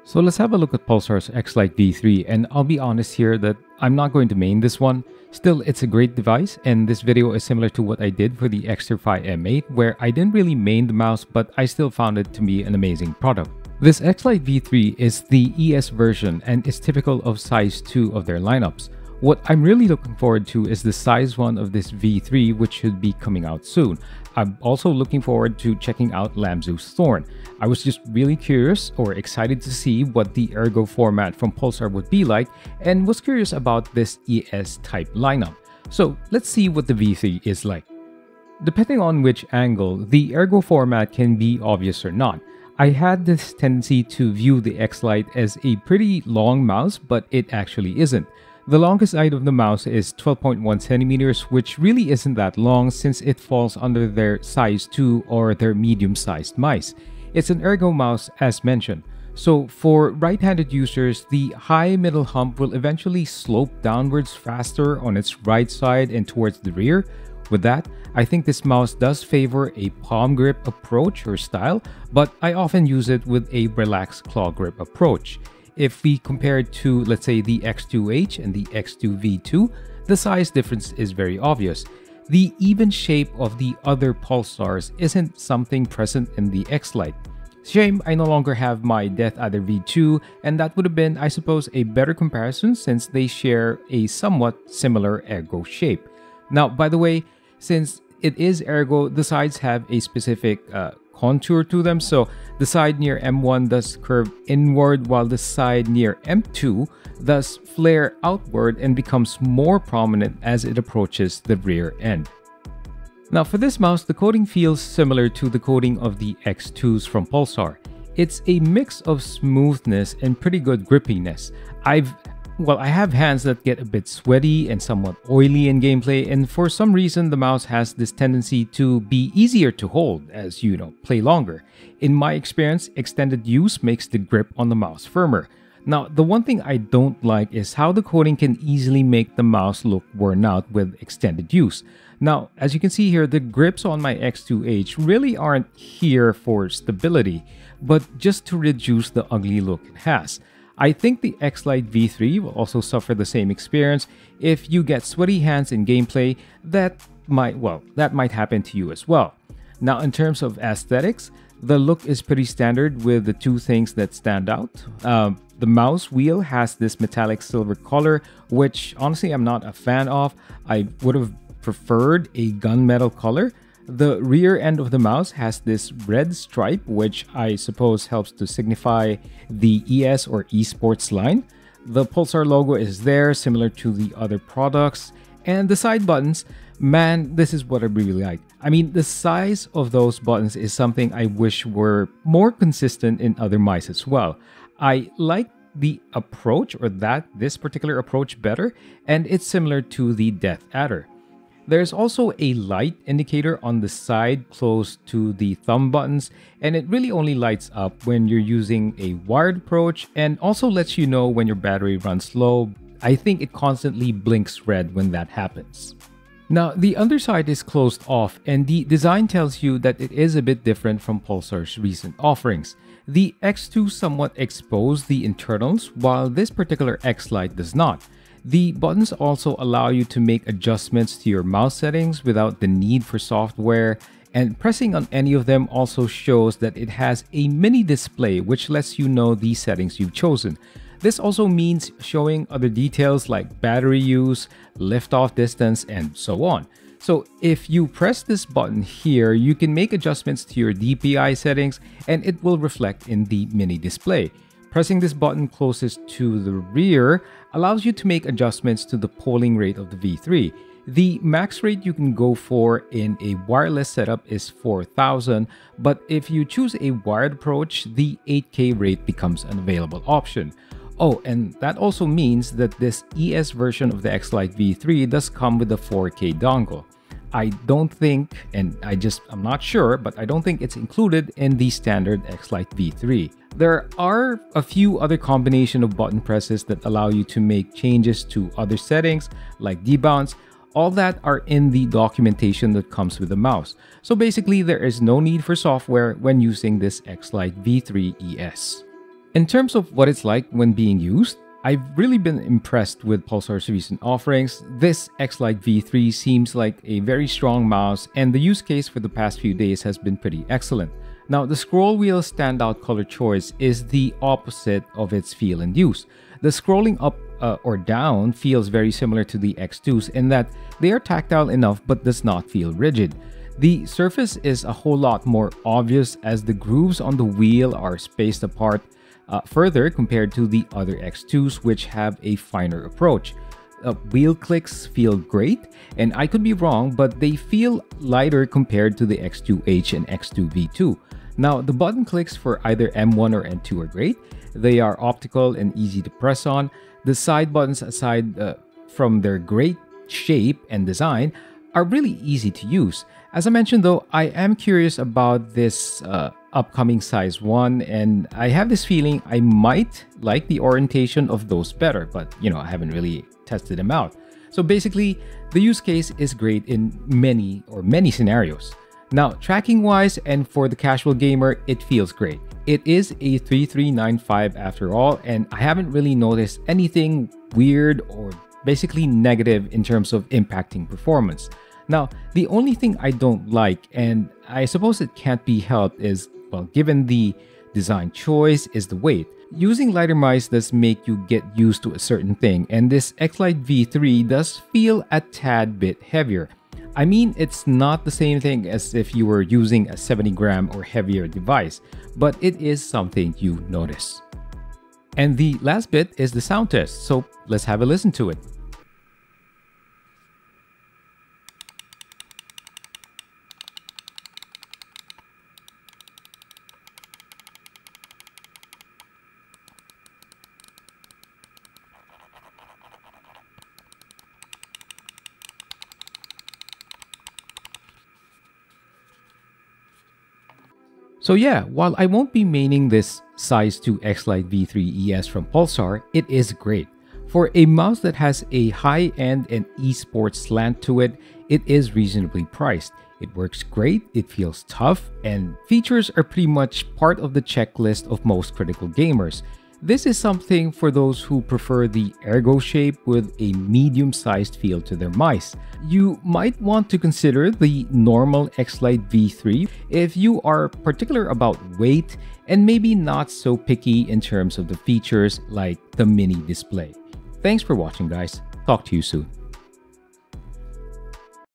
So let's have a look at Pulsar's Xlite V3, and I'll be honest here that I'm not going to main this one. Still, it's a great device, and this video is similar to what I did for the Xtrfy M8, where I didn't really main the mouse, but I still found it to be an amazing product. This Xlite V3 is the ES version and is typical of size 2 of their lineups. What I'm really looking forward to is the size 1 of this V3, which should be coming out soon. I'm also looking forward to checking out Lamzu's Thorn. I was just really curious or excited to see what the Ergo format from Pulsar would be like, and was curious about this ES type lineup. So let's see what the V3 is like. Depending on which angle, the Ergo format can be obvious or not. I had this tendency to view the Xlite as a pretty long mouse, but it actually isn't. The longest side of the mouse is 12.1 centimeters, which really isn't that long since it falls under their size 2 or their medium-sized mice. It's an Ergo mouse as mentioned. So for right-handed users, the high middle hump will eventually slope downwards faster on its right side and towards the rear. With that, I think this mouse does favor a palm grip approach or style, but I often use it with a relaxed claw grip approach. If we compare it to, let's say, the X2H and the X2 V2, the size difference is very obvious. The even shape of the other Pulsars isn't something present in the Xlite. Shame I no longer have my Death Adder V2, and that would have been, I suppose, a better comparison since they share a somewhat similar Ergo shape. Now, by the way, since it is Ergo, the sides have a specific contour to them, so the side near M1 does curve inward while the side near M2 does flare outward and becomes more prominent as it approaches the rear end. Now for this mouse, the coating feels similar to the coating of the X2s from Pulsar. It's a mix of smoothness and pretty good grippiness. I have hands that get a bit sweaty and somewhat oily in gameplay, and for some reason the mouse has this tendency to be easier to hold as you play longer. In my experience, extended use makes the grip on the mouse firmer. Now, the one thing I don't like is how the coating can easily make the mouse look worn out with extended use. Now, as you can see here, the grips on my X2H really aren't here for stability, but just to reduce the ugly look it has. I think the Xlite V3 will also suffer the same experience. If you get sweaty hands in gameplay, that might happen to you as well. Now, in terms of aesthetics, the look is pretty standard with the two things that stand out. The mouse wheel has this metallic silver color, which honestly I'm not a fan of. I would have preferred a gunmetal color. The rear end of the mouse has this red stripe, which I suppose helps to signify the ES or eSports line. The Pulsar logo is there, similar to the other products. And the side buttons, man, this is what I really like. I mean, the size of those buttons is something I wish were more consistent in other mice as well. I like the approach, or this particular approach better, and it's similar to the Death Adder. There's also a light indicator on the side close to the thumb buttons, and it really only lights up when you're using a wired approach, and also lets you know when your battery runs low. I think it constantly blinks red when that happens. Now, the underside is closed off, and the design tells you that it is a bit different from Pulsar's recent offerings. The X2 somewhat expose the internals, while this particular Xlite does not. The buttons also allow you to make adjustments to your mouse settings without the need for software, and pressing on any of them also shows that it has a mini display which lets you know the settings you've chosen. This also means showing other details like battery use, lift-off distance, and so on. So if you press this button here, you can make adjustments to your DPI settings and it will reflect in the mini display. Pressing this button closest to the rear allows you to make adjustments to the polling rate of the V3. The max rate you can go for in a wireless setup is 4000, but if you choose a wired approach, the 8K rate becomes an available option. Oh, and that also means that this ES version of the Xlite V3 does come with a 4K dongle. I don't think, and I'm not sure, but I don't think it's included in the standard Xlite V3. There are a few other combination of button presses that allow you to make changes to other settings like debounce. All that are in the documentation that comes with the mouse. So basically, there is no need for software when using this Xlite V3 ES. In terms of what it's like when being used, I've really been impressed with Pulsar's recent offerings. This Xlite V3 seems like a very strong mouse, and the use case for the past few days has been pretty excellent. Now, the scroll wheel's standout color choice is the opposite of its feel and use. The scrolling up or down feels very similar to the X2's in that they are tactile enough but does not feel rigid. The surface is a whole lot more obvious as the grooves on the wheel are spaced apart further compared to the other X2's, which have a finer approach. Wheel clicks feel great, and I could be wrong, but they feel lighter compared to the X2H and X2 V2. Now, the button clicks for either M1 or M2 are great. They are optical and easy to press on. The side buttons, aside from their great shape and design, are really easy to use. As I mentioned though, I am curious about this upcoming size 1, and I have this feeling I might like the orientation of those better, but I haven't really tested them out. So basically, the use case is great in many scenarios. Now, tracking wise and for the casual gamer, it feels great. It is a 3395 after all, and I haven't really noticed anything weird or basically negative in terms of impacting performance. Now, the only thing I don't like, and I suppose it can't be helped, is, well, given the design choice, is the weight. Using lighter mice does make you get used to a certain thing, and this Xlite V3 does feel a tad bit heavier. I mean, it's not the same thing as if you were using a 70-gram or heavier device, but it is something you notice. And the last bit is the sound test, so let's have a listen to it. So yeah, while I won't be maining this size 2 Xlite V3 ES from Pulsar, it is great. For a mouse that has a high-end and eSports slant to it, it is reasonably priced. It works great, it feels tough, and features are pretty much part of the checklist of most critical gamers. This is something for those who prefer the Ergo shape with a medium-sized feel to their mice. You might want to consider the normal Xlite V3 if you are particular about weight and maybe not so picky in terms of the features like the mini display. Thanks for watching, guys. Talk to you soon.